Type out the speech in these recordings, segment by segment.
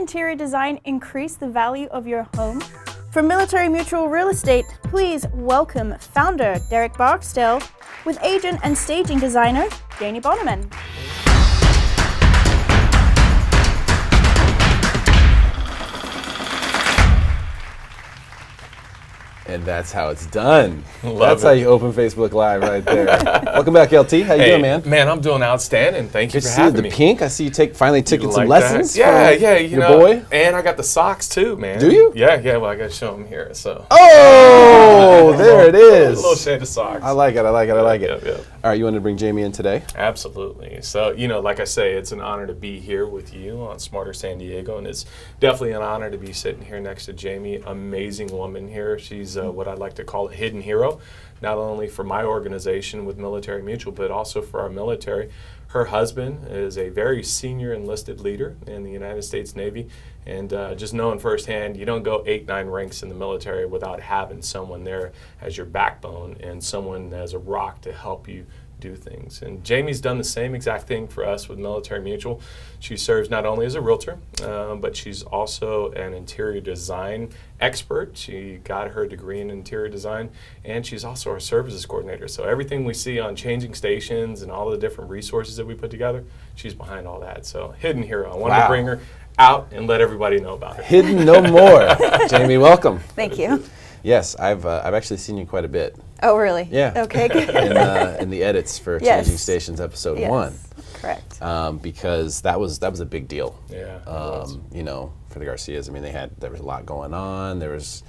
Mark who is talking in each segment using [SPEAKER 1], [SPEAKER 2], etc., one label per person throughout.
[SPEAKER 1] interior design increase the value of your home? From Military Mutual Real Estate, please welcome founder Derek Barksdale with agent and staging designer Janie Bohnemann.
[SPEAKER 2] And that's how it's done.
[SPEAKER 3] That's
[SPEAKER 2] how you open Facebook Live right there. Welcome back, LT. How you doing, man?
[SPEAKER 3] Man, I'm doing outstanding. Thank you for having me.
[SPEAKER 2] The pink. I see you finally taking some
[SPEAKER 3] like
[SPEAKER 2] lessons.
[SPEAKER 3] That? Yeah, you
[SPEAKER 2] your
[SPEAKER 3] know,
[SPEAKER 2] boy.
[SPEAKER 3] And I got the socks too, man.
[SPEAKER 2] Do you?
[SPEAKER 3] Yeah. Well, I got to show them here. So.
[SPEAKER 2] Oh, there it is.
[SPEAKER 3] A little shade of socks.
[SPEAKER 2] I like it.
[SPEAKER 3] Yep.
[SPEAKER 2] All right, you wanted to bring Jamie in today?
[SPEAKER 3] Absolutely. So, like I say, it's an honor to be here with you on Smarter San Diego, and it's definitely an honor to be sitting here next to Jamie. Amazing woman here. She's what I'd like to call a hidden hero, not only for my organization with Military Mutual, but also for our military. Her husband is a very senior enlisted leader in the United States Navy, and just knowing firsthand, you don't go 8-9 ranks in the military without having someone there as your backbone and someone as a rock to help you do things. And Jamie's done the same exact thing for us with Military Mutual. She serves not only as a realtor, but she's also an interior design expert. She got her degree in interior design, and she's also our services coordinator. So everything we see on changing stations and all the different resources that we put together, she's behind all that. So hidden hero. I wanted to bring her out and let everybody know about it.
[SPEAKER 2] Hidden no more. Jamie, welcome.
[SPEAKER 1] Thank you.
[SPEAKER 2] Yes, I've actually seen you quite a bit.
[SPEAKER 1] Oh, really?
[SPEAKER 2] Yeah.
[SPEAKER 1] Okay, good.
[SPEAKER 2] In the edits for Changing Stations episode 1.
[SPEAKER 1] Correct.
[SPEAKER 2] Because that was a big deal.
[SPEAKER 3] Yeah.
[SPEAKER 2] For the Garcias, there was a lot going on. There was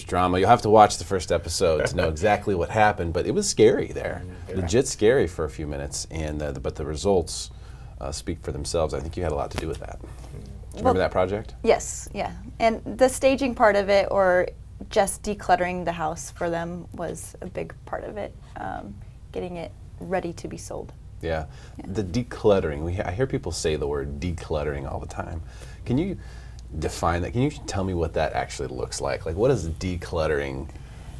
[SPEAKER 2] drama. You'll have to watch the first episode to know exactly what happened, but it was scary there. Yeah. Legit scary for a few minutes, and but the results speak for themselves. I think you had a lot to do with that. Do you remember that project?
[SPEAKER 1] Yes, yeah. And the staging part of it, or just decluttering the house for them, was a big part of it, getting it ready to be sold.
[SPEAKER 2] Yeah. The decluttering, I hear people say the word decluttering all the time. Can you define that? Can you tell me what that actually looks like? Like, what is decluttering?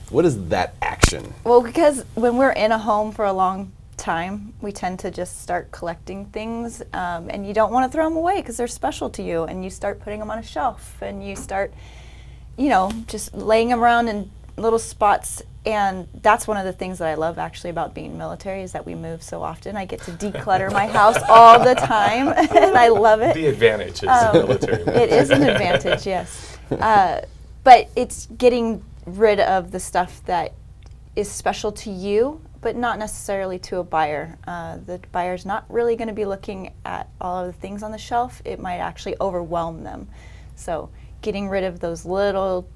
[SPEAKER 2] What is that action?
[SPEAKER 1] Well, because when we're in a home for a long time, we tend to just start collecting things, and you don't want to throw them away because they're special to you, and you start putting them on a shelf, and you start just laying them around in little spots. And that's one of the things that I love actually about being military, is that we move so often. I get to declutter my house all the time, and I love it.
[SPEAKER 3] The advantage is the military.
[SPEAKER 1] It is an advantage, yes. But it's getting rid of the stuff that is special to you, but not necessarily to a buyer. The buyer's not really going to be looking at all of the things on the shelf. It might actually overwhelm them. So getting rid of those little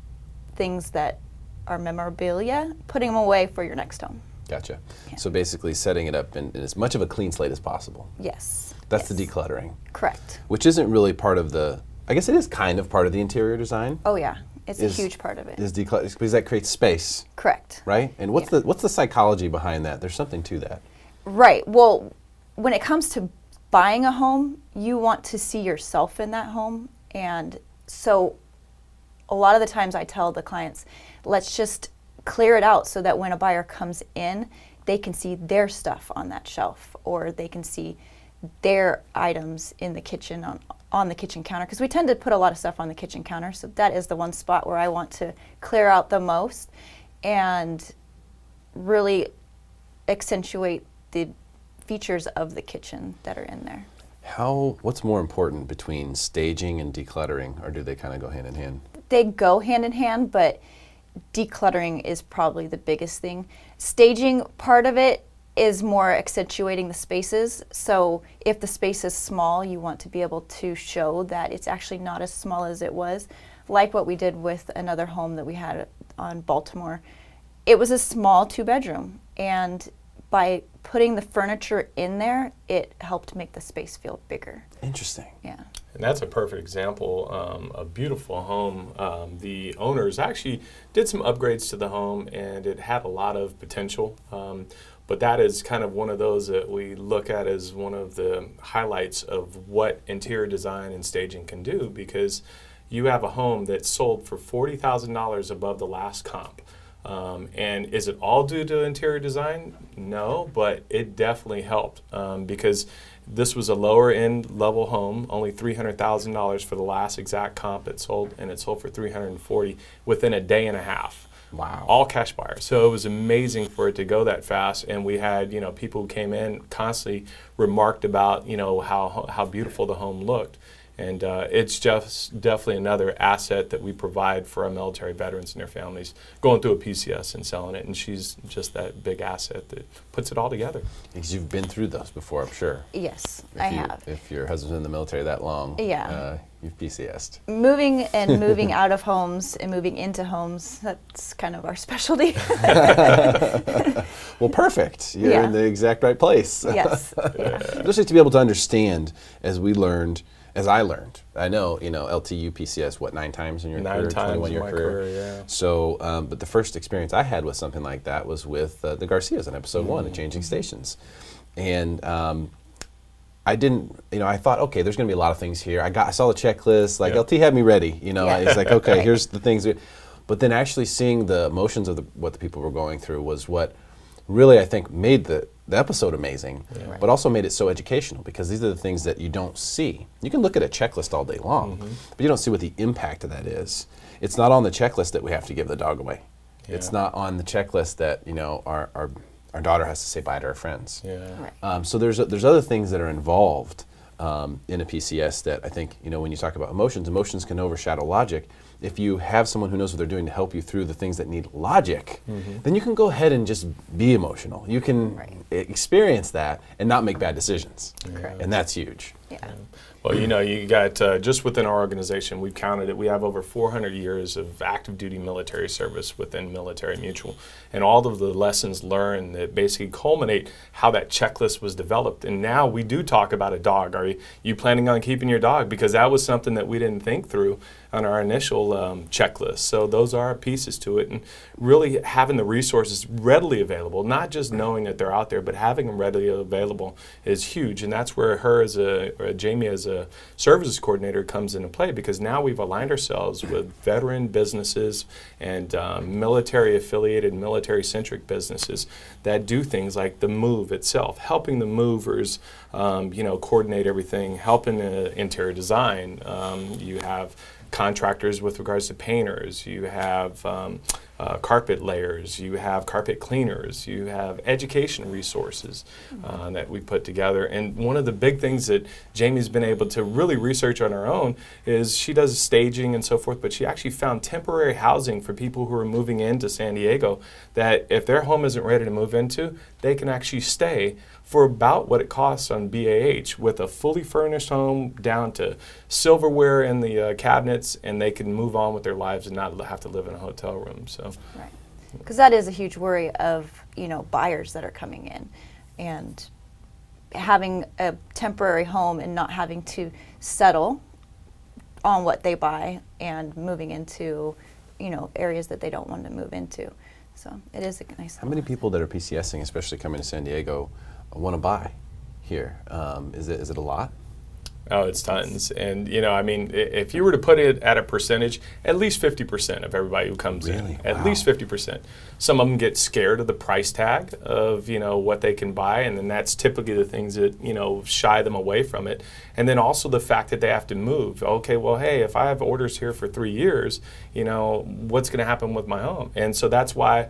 [SPEAKER 1] things that are memorabilia, putting them away for your next home.
[SPEAKER 2] Gotcha.
[SPEAKER 1] Yeah.
[SPEAKER 2] So basically setting it up in as much of a clean slate as possible.
[SPEAKER 1] Yes.
[SPEAKER 2] That's the decluttering.
[SPEAKER 1] Correct.
[SPEAKER 2] Which isn't really part of I guess it is kind of part of the interior design.
[SPEAKER 1] Oh yeah, it's a huge part of it.
[SPEAKER 2] Is decluttering, because that creates space.
[SPEAKER 1] Correct.
[SPEAKER 2] Right? And what's the psychology behind that? There's something to that.
[SPEAKER 1] Right. Well, when it comes to buying a home, you want to see yourself in that home, and so a lot of the times I tell the clients, let's just clear it out so that when a buyer comes in, they can see their stuff on that shelf, or they can see their items in the kitchen on the kitchen counter, because we tend to put a lot of stuff on the kitchen counter. So that is the one spot where I want to clear out the most and really accentuate the features of the kitchen that are in there.
[SPEAKER 2] What's more important between staging and decluttering, or do they kind of go hand in hand?
[SPEAKER 1] They go hand in hand, but decluttering is probably the biggest thing. Staging part of it is more accentuating the spaces. So if the space is small, you want to be able to show that it's actually not as small as it was. Like what we did with another home that we had on Baltimore. It was a small 2-bedroom, and by putting the furniture in there, it helped make the space feel bigger.
[SPEAKER 2] Interesting.
[SPEAKER 1] Yeah.
[SPEAKER 3] And that's a perfect example. A beautiful home. The owners actually did some upgrades to the home, and it had a lot of potential. But that is kind of one of those that we look at as one of the highlights of what interior design and staging can do, because you have a home that sold for $40,000 above the last comp. And is it all due to interior design? No, but it definitely helped because this was a lower end level home, only $300,000 for the last exact comp it sold, and it sold for $340,000 within a day and a half.
[SPEAKER 2] Wow.
[SPEAKER 3] All cash buyers. So it was amazing for it to go that fast. And we had, people who came in constantly remarked about, how beautiful the home looked. And it's just definitely another asset that we provide for our military veterans and their families going through a PCS and selling it. And she's just that big asset that puts it all together.
[SPEAKER 2] Because you've been through those before, I'm sure.
[SPEAKER 1] Yes, I have.
[SPEAKER 2] If your husband's in the military that long, you've PCS'd.
[SPEAKER 1] Moving out of homes and moving into homes, that's kind of our specialty.
[SPEAKER 2] Well, perfect. You're in the exact right place.
[SPEAKER 1] Yes.
[SPEAKER 2] Especially to be able to understand, as I learned. I know, LTU PCS, 9 times in your career?
[SPEAKER 3] 9 times in my career, yeah.
[SPEAKER 2] So, but the first experience I had with something like that was with the Garcias in episode 1 of Changing Stations. And I didn't, I thought, okay, there's going to be a lot of things here. I saw the checklist, LT had me ready, It's like, okay, here's the things. But then actually seeing the emotions of what the people were going through was what really, I think, made the episode amazing, but also made it so educational, because these are the things that you don't see. You can look at a checklist all day long, but you don't see what the impact of that is. It's not on the checklist that we have to give the dog away. Yeah. It's not on the checklist that our daughter has to say bye to her friends.
[SPEAKER 3] Yeah.
[SPEAKER 1] Right.
[SPEAKER 2] So there's other things that are involved in a PCS that I think, when you talk about emotions can overshadow logic. If you have someone who knows what they're doing to help you through the things that need logic, then you can go ahead and just be emotional. You can experience that and not make bad decisions.
[SPEAKER 1] Correct.
[SPEAKER 2] And that's huge.
[SPEAKER 1] Yeah.
[SPEAKER 3] Well, you got, just within our organization, we've counted it, we have over 400 years of active duty military service within Military Mutual. And all of the lessons learned that basically culminate how that checklist was developed. And now we do talk about a dog. Are you planning on keeping your dog? Because that was something that we didn't think through on our initial checklist. So those are pieces to it. And really having the resources readily available, not just knowing that they're out there, but having them readily available is huge. And that's where Jamie as a services coordinator comes into play, because now we've aligned ourselves with veteran businesses and military-affiliated, military-centric businesses that do things like the move itself, helping the movers, coordinate everything, helping the interior design. You have contractors with regards to painters, you have carpet layers, you have carpet cleaners, you have education resources that we put together. And one of the big things that Jamie's been able to really research on her own is she does staging and so forth, but she actually found temporary housing for people who are moving into San Diego that if their home isn't ready to move into, they can actually stay for about what it costs on BAH with a fully furnished home down to silverware in the cabinets, and they can move on with their lives and not have to live in a hotel room. So,
[SPEAKER 1] right, because that is a huge worry of buyers that are coming in, and having a temporary home and not having to settle on what they buy and moving into areas that they don't want to move into. So it is a nice.
[SPEAKER 2] How many people that are PCSing, especially coming to San Diego, want to buy here? Is it a lot?
[SPEAKER 3] Oh, it's tons. And, if you were to put it at a percentage, at least 50% of everybody who comes in. At least 50%. Some of them get scared of the price tag of, what they can buy, and then that's typically the things that, shy them away from it. And then also the fact that they have to move. Okay, well, hey, if I have orders here for 3 years, what's going to happen with my home? And so that's why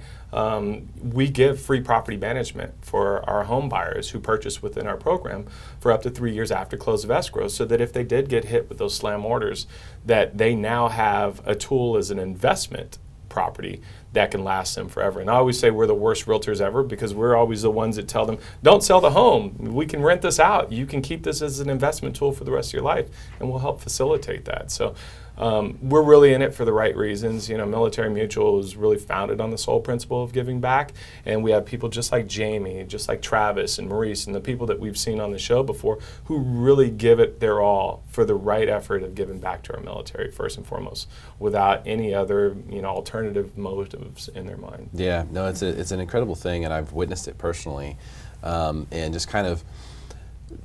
[SPEAKER 3] we give free property management for our home buyers who purchase within our program for up to 3 years after close of escrow, so that if they did get hit with those slam orders, that they now have a tool as an investment property that can last them forever. And I always say we're the worst realtors ever, because we're always the ones that tell them, don't sell the home. We can rent this out. You can keep this as an investment tool for the rest of your life, and we'll help facilitate that. So we're really in it for the right reasons. Military Mutual is really founded on the sole principle of giving back, and we have people just like Jamie, just like Travis and Maurice, and the people that we've seen on the show before who really give it their all for the right effort of giving back to our military first and foremost, without any other alternative motives in their mind.
[SPEAKER 2] Yeah, no, it's an incredible thing, and I've witnessed it personally, and just kind of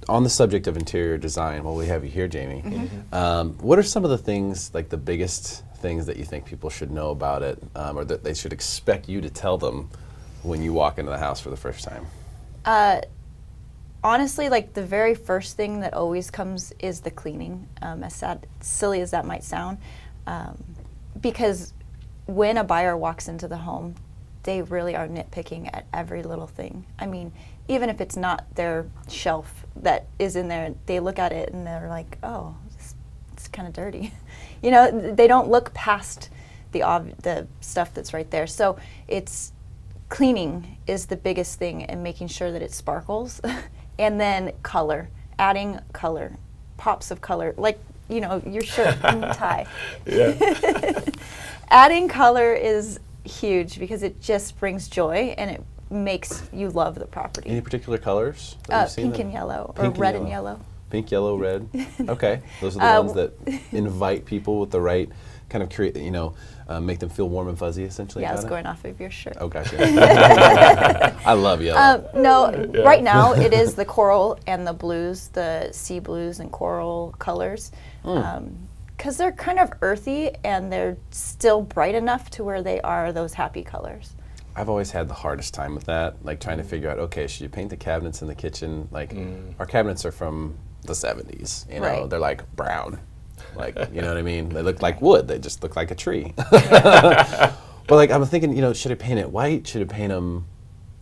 [SPEAKER 2] on the subject of interior design, while we have you here, Jamie, what are some of the things, like the biggest things that you think people should know about it, or that they should expect you to tell them when you walk into the house for the first time?
[SPEAKER 1] Honestly, like the very first thing that always comes is the cleaning, as silly as that might sound, because when a buyer walks into the home, they really are nitpicking at every little thing. I mean, even if it's not their shelf that is in there, they look at it and they're like, oh, it's kind of dirty. You know, they don't look past the stuff that's right there. So it's cleaning is the biggest thing, and making sure that it sparkles. And then color, adding color, pops of color, like, you know, your shirt and tie.
[SPEAKER 3] Yeah.
[SPEAKER 1] Adding color is huge because it just brings joy and it makes you love the property.
[SPEAKER 2] Any particular colors that you've seen?
[SPEAKER 1] Pink and yellow, or
[SPEAKER 2] Pink and
[SPEAKER 1] red and
[SPEAKER 2] yellow.
[SPEAKER 1] yellow.
[SPEAKER 2] Pink, yellow, red. Okay, those are the ones that invite people with the right kind of create, you know, make them feel warm and fuzzy, essentially.
[SPEAKER 1] Yeah, I was
[SPEAKER 2] kinda?
[SPEAKER 1] going off of your shirt.
[SPEAKER 2] Oh, gotcha. I love yellow.
[SPEAKER 1] No, right now it is the coral and the blues, the sea blues and coral colors, because they're kind of earthy and they're still bright enough to where they are those happy colors.
[SPEAKER 2] I've always had the hardest time with that, like trying to figure out, okay, should you paint the cabinets in the kitchen? Like, our cabinets are from the 70s, you know,
[SPEAKER 1] Right.
[SPEAKER 2] they're like brown. Like, you know what I mean? They look like wood. They just look like a tree. But like, I'm thinking, you know, should I paint it white? Should I paint them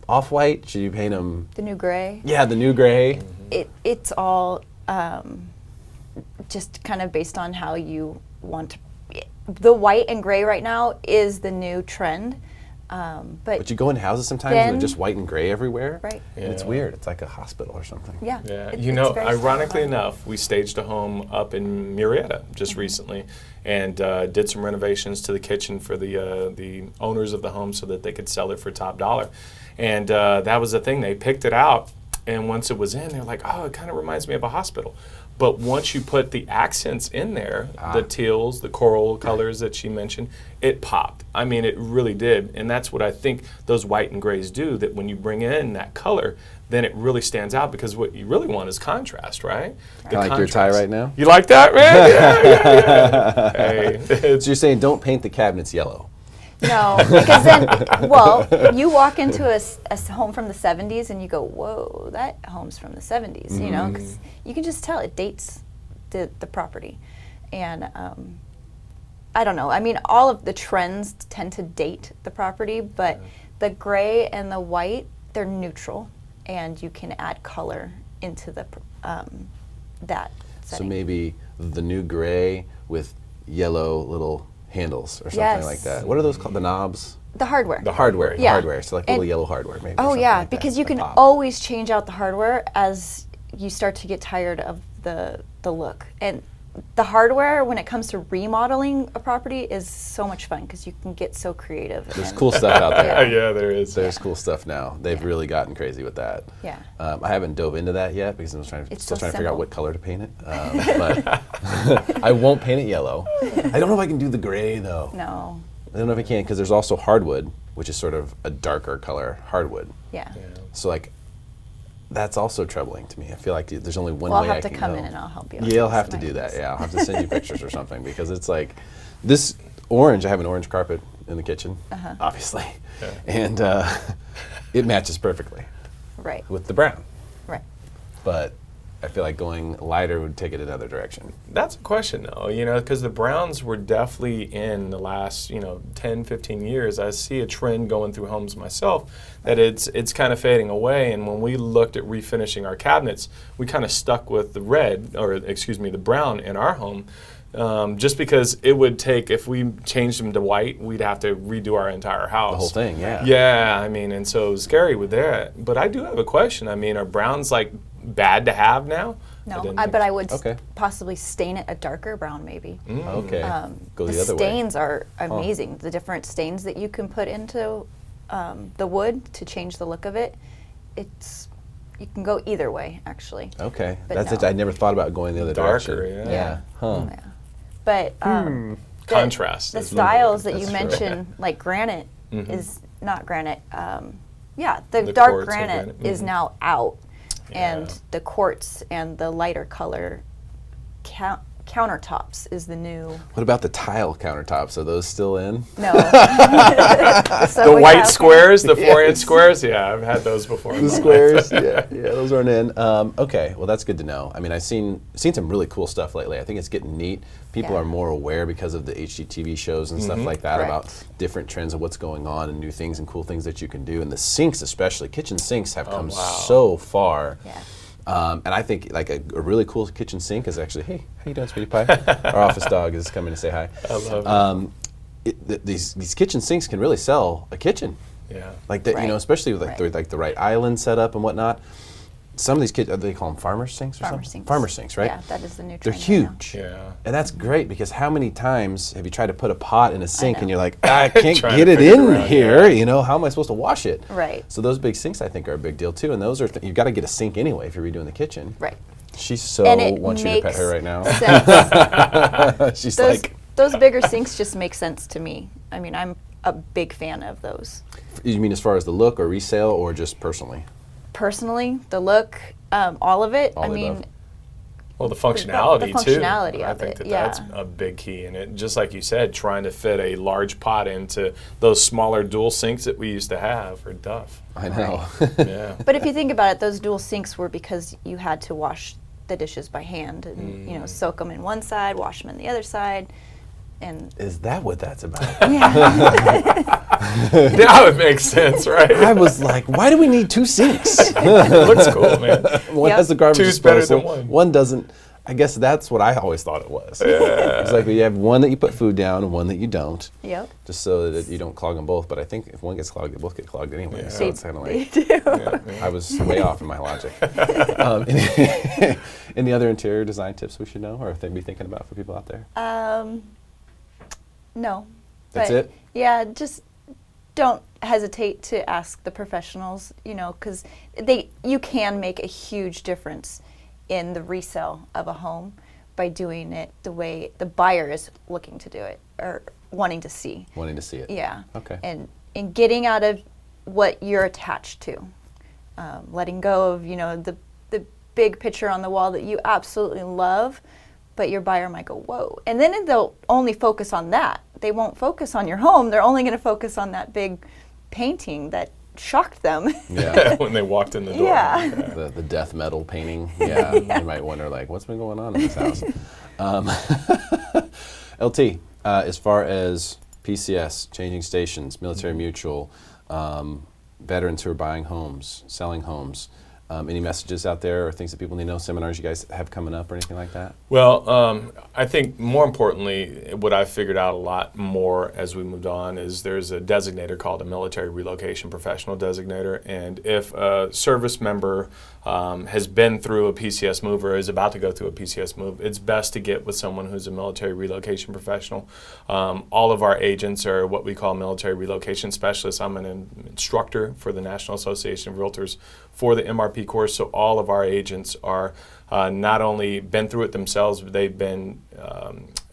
[SPEAKER 2] off-white? Should you paint them?
[SPEAKER 1] The new gray.
[SPEAKER 2] Yeah, the new gray.
[SPEAKER 1] It's all just kind of based on how you want to. The white and gray right now is the new trend.
[SPEAKER 2] But you go into houses sometimes and they're just white and gray everywhere.
[SPEAKER 1] Right.
[SPEAKER 2] And it's weird. It's like a hospital or something.
[SPEAKER 1] Yeah.
[SPEAKER 3] Yeah,
[SPEAKER 1] It's
[SPEAKER 3] you know,
[SPEAKER 1] very
[SPEAKER 3] ironically
[SPEAKER 1] stylish.
[SPEAKER 3] enough, we staged a home up in Murrieta just recently, and did some renovations to the kitchen for the owners of the home so that they could sell it for top dollar. And that was the thing. They picked it out, and once it was in, they're like, oh, it kind of reminds me of a hospital. But once you put the accents in there, the teals, the coral colors that she mentioned, it popped. I mean, it really did. And that's what I think those white and grays do, that when you bring in that color, then it really stands out, because what you really want is contrast, right?
[SPEAKER 2] I like your tie right now.
[SPEAKER 3] You like that, man? Yeah. Hey,
[SPEAKER 2] So you're saying don't paint the cabinets yellow.
[SPEAKER 1] No, because then, well, you walk into a home from the 70s and you go, whoa, that home's from the 70s, you know, 'cause you can just tell it dates the property. And I don't know, I mean, all of the trends tend to date the property, but the gray and the white, they're neutral, and you can add color into the that
[SPEAKER 2] So
[SPEAKER 1] setting.
[SPEAKER 2] maybe the new gray with yellow little handles or something
[SPEAKER 1] Yes.
[SPEAKER 2] like that. What are those called? The knobs?
[SPEAKER 1] The hardware.
[SPEAKER 2] The hardware.
[SPEAKER 1] Yeah.
[SPEAKER 2] Hardware. So like little
[SPEAKER 1] And-
[SPEAKER 2] yellow hardware maybe. or
[SPEAKER 1] Oh
[SPEAKER 2] something
[SPEAKER 1] yeah,
[SPEAKER 2] like that,
[SPEAKER 1] because you
[SPEAKER 2] that
[SPEAKER 1] can
[SPEAKER 2] pop.
[SPEAKER 1] always change out the hardware as you start to get tired of the look. And the hardware, when it comes to remodeling a property, is so much fun because you can get so creative.
[SPEAKER 2] There's
[SPEAKER 1] and-
[SPEAKER 2] cool stuff out there.
[SPEAKER 3] yeah, there is.
[SPEAKER 2] There's cool stuff now. They've really gotten crazy with that.
[SPEAKER 1] Yeah.
[SPEAKER 2] I haven't dove into that yet because I'm still
[SPEAKER 1] It's so
[SPEAKER 2] trying to figure out
[SPEAKER 1] simple.
[SPEAKER 2] what color to paint it. But I won't paint it yellow. I don't know if I can do the gray though.
[SPEAKER 1] No.
[SPEAKER 2] I don't know if I can, because there's also hardwood, which is sort of a darker color hardwood.
[SPEAKER 1] Yeah.
[SPEAKER 2] So like, that's also troubling to me. I feel like there's only one
[SPEAKER 1] Well, I'll
[SPEAKER 2] way
[SPEAKER 1] have
[SPEAKER 2] I
[SPEAKER 1] to
[SPEAKER 2] can
[SPEAKER 1] come
[SPEAKER 2] go.
[SPEAKER 1] in and I'll help you.
[SPEAKER 2] Yeah, you'll have to do that. Yeah, I'll have to send you pictures or something, because it's like this orange. I have an orange carpet in the kitchen, obviously, and it matches perfectly
[SPEAKER 1] Right.
[SPEAKER 2] with the brown.
[SPEAKER 1] Right.
[SPEAKER 2] But I feel like going lighter would take it another direction.
[SPEAKER 3] That's a question, though, you know, because the Browns were definitely in the last, 10, 15 years. I see a trend going through homes myself that it's kind of fading away. And when we looked at refinishing our cabinets, we kind of stuck with the the brown in our home. Just because it would take, if we changed them to white, we'd have to redo our entire house.
[SPEAKER 2] The whole thing, yeah.
[SPEAKER 3] Yeah, I mean, and so it was scary with that. But I do have a question. I mean, are browns like bad to have now?
[SPEAKER 1] No,
[SPEAKER 3] didn't think
[SPEAKER 1] but
[SPEAKER 3] so.
[SPEAKER 1] I would
[SPEAKER 2] Okay.
[SPEAKER 1] possibly stain it a darker brown, maybe.
[SPEAKER 2] Okay, go
[SPEAKER 1] The
[SPEAKER 2] the other way.
[SPEAKER 1] stains are amazing. The different stains that you can put into the wood to change the look of it. You can go either way, actually.
[SPEAKER 2] Okay,
[SPEAKER 1] But
[SPEAKER 2] that's it.
[SPEAKER 1] no.
[SPEAKER 2] I never thought about going the other
[SPEAKER 3] Darker,
[SPEAKER 2] direction.
[SPEAKER 3] yeah.
[SPEAKER 2] Huh.
[SPEAKER 1] Yeah. But
[SPEAKER 3] Contrast
[SPEAKER 1] The
[SPEAKER 3] is
[SPEAKER 1] styles that
[SPEAKER 2] That's
[SPEAKER 1] you
[SPEAKER 2] true.
[SPEAKER 1] mentioned, like granite, is not granite. The
[SPEAKER 3] The
[SPEAKER 1] dark
[SPEAKER 3] quartz and
[SPEAKER 1] granite
[SPEAKER 3] granite,
[SPEAKER 1] is now out. and the quartz and the lighter color countertops is the new.
[SPEAKER 2] What about the tile countertops? Are those still in?
[SPEAKER 1] No.
[SPEAKER 3] The white squares, the 4-inch squares. Yeah, I've had those before.
[SPEAKER 2] The squares, yeah, those aren't in. Okay, well that's good to know. I mean, I've seen some really cool stuff lately. I think it's getting neat. People are more aware because of the HGTV shows and stuff like that
[SPEAKER 1] Correct.
[SPEAKER 2] about different trends of what's going on and new things and cool things that you can do. And the sinks, especially kitchen sinks, have come so far.
[SPEAKER 1] Yeah.
[SPEAKER 2] And I think like a really cool kitchen sink is actually, hey, how you doing, sweetie pie? Our office dog is coming to say hi.
[SPEAKER 3] I love it.
[SPEAKER 2] These kitchen sinks can really sell a kitchen.
[SPEAKER 3] Yeah.
[SPEAKER 2] Like that, you know, especially with like the right island setup and whatnot. Some of these kids, they call them farmer sinks or
[SPEAKER 1] Farmer
[SPEAKER 2] something?
[SPEAKER 1] sinks.
[SPEAKER 2] Farmer sinks, right?
[SPEAKER 1] Yeah, that is the new
[SPEAKER 2] They're
[SPEAKER 1] trend right now.
[SPEAKER 2] huge.
[SPEAKER 3] Yeah.
[SPEAKER 2] And that's great because how many times have you tried to put a pot in a sink and
[SPEAKER 1] know.
[SPEAKER 2] you're like, I can't
[SPEAKER 3] Trying
[SPEAKER 2] get
[SPEAKER 3] to
[SPEAKER 2] it
[SPEAKER 3] figure
[SPEAKER 2] in
[SPEAKER 3] it around,
[SPEAKER 2] here, you know, how am I supposed to wash it?
[SPEAKER 1] Right.
[SPEAKER 2] So those big sinks I think are a big deal too. And those are, you've got to get a sink anyway if you're redoing the kitchen.
[SPEAKER 1] Right.
[SPEAKER 2] She so
[SPEAKER 1] And it
[SPEAKER 2] wants you to pet her right now.
[SPEAKER 1] Sense.
[SPEAKER 2] She's
[SPEAKER 1] those,
[SPEAKER 2] like,
[SPEAKER 1] those bigger sinks just make sense to me. I mean, I'm a big fan of those.
[SPEAKER 2] you mean as far as the look or resale or just personally?
[SPEAKER 1] Personally, the look, all of it.
[SPEAKER 2] All
[SPEAKER 1] I
[SPEAKER 2] the
[SPEAKER 1] mean,
[SPEAKER 2] above.
[SPEAKER 3] Well, the functionality,
[SPEAKER 1] the functionality
[SPEAKER 3] too. I
[SPEAKER 1] of
[SPEAKER 3] think
[SPEAKER 1] it,
[SPEAKER 3] that's a big key. And it, just like you said, trying to fit a large pot into those smaller dual sinks that we used to have are tough.
[SPEAKER 2] I know.
[SPEAKER 3] Yeah.
[SPEAKER 1] but if you think about it, those dual sinks were because you had to wash the dishes by hand and, you know, soak them in one side, wash them in the other side. And
[SPEAKER 2] Is that what that's about?
[SPEAKER 3] Now it makes sense, right?
[SPEAKER 2] I was like, why do we need two sinks?
[SPEAKER 3] It looks cool, man.
[SPEAKER 2] One
[SPEAKER 1] Yep.
[SPEAKER 2] has the garbage
[SPEAKER 3] Two's better
[SPEAKER 2] disposal.
[SPEAKER 3] than one.
[SPEAKER 2] One doesn't. I guess that's what I always thought it was.
[SPEAKER 3] Yeah.
[SPEAKER 2] It's like you have one that you put food down and one that you don't,
[SPEAKER 1] yep.
[SPEAKER 2] just so that you don't clog them both. But I think if one gets clogged, they both get clogged anyway.
[SPEAKER 3] Yeah.
[SPEAKER 2] So it's kind of
[SPEAKER 1] They
[SPEAKER 2] like
[SPEAKER 1] do.
[SPEAKER 2] I was way off in my logic. Any other interior design tips we should know or be thinking about for people out there?
[SPEAKER 1] No.
[SPEAKER 2] That's
[SPEAKER 1] But,
[SPEAKER 2] it?
[SPEAKER 1] Yeah, just don't hesitate to ask the professionals, you know, because you can make a huge difference in the resale of a home by doing it the way the buyer is looking to do it or wanting to see.
[SPEAKER 2] Wanting to see it.
[SPEAKER 1] Yeah.
[SPEAKER 2] Okay.
[SPEAKER 1] And getting out of what you're attached to, letting go of, you know, the big picture on the wall that you absolutely love, but your buyer might go, whoa. And then they'll only focus on that. They won't focus on your home. They're only going to focus on that big painting that shocked them.
[SPEAKER 2] Yeah.
[SPEAKER 3] When they walked in the door.
[SPEAKER 1] Yeah.
[SPEAKER 2] The death metal painting. Yeah. You might wonder, like, what's been going on in this house? LT, as far as PCS, changing stations, military mutual, veterans who are buying homes, selling homes, any messages out there or things that people need to know, seminars you guys have coming up or anything like that?
[SPEAKER 3] Well, I think more importantly, what I've figured out a lot more as we moved on is there's a designator called a military relocation professional designator. And if a service member has been through a PCS move or is about to go through a PCS move, it's best to get with someone who's a military relocation professional. All of our agents are what we call military relocation specialists. I'm an instructor for the National Association of Realtors for the MRP course, so all of our agents are not only been through it themselves, but they've been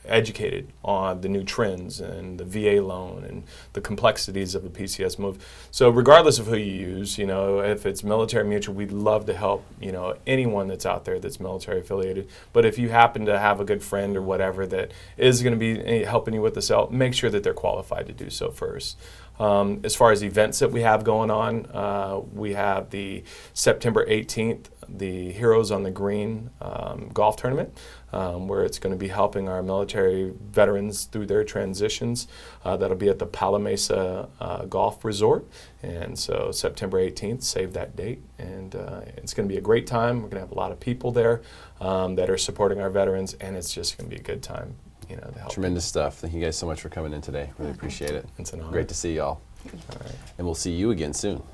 [SPEAKER 3] educated on the new trends and the VA loan and the complexities of a PCS move. So regardless of who you use, you know, if it's military mutual, we'd love to help, you know, anyone that's out there that's military affiliated. But if you happen to have a good friend or whatever that is going to be helping you with the sale, make sure that they're qualified to do so first. As far as events that we have going on, we have the September 18th, the Heroes on the Green golf tournament, where it's going to be helping our military veterans through their transitions. That'll be at the Palo Mesa Golf Resort. And so September 18th, save that date. And it's going to be a great time. We're going to have a lot of people there that are supporting our veterans, and it's just going to be a good time. You know, to help.
[SPEAKER 2] Tremendous stuff. Thank you guys so much for coming in today. Really appreciate it.
[SPEAKER 3] It's an honor.
[SPEAKER 2] Great to see y'all.
[SPEAKER 3] All right.
[SPEAKER 2] And we'll see you again soon.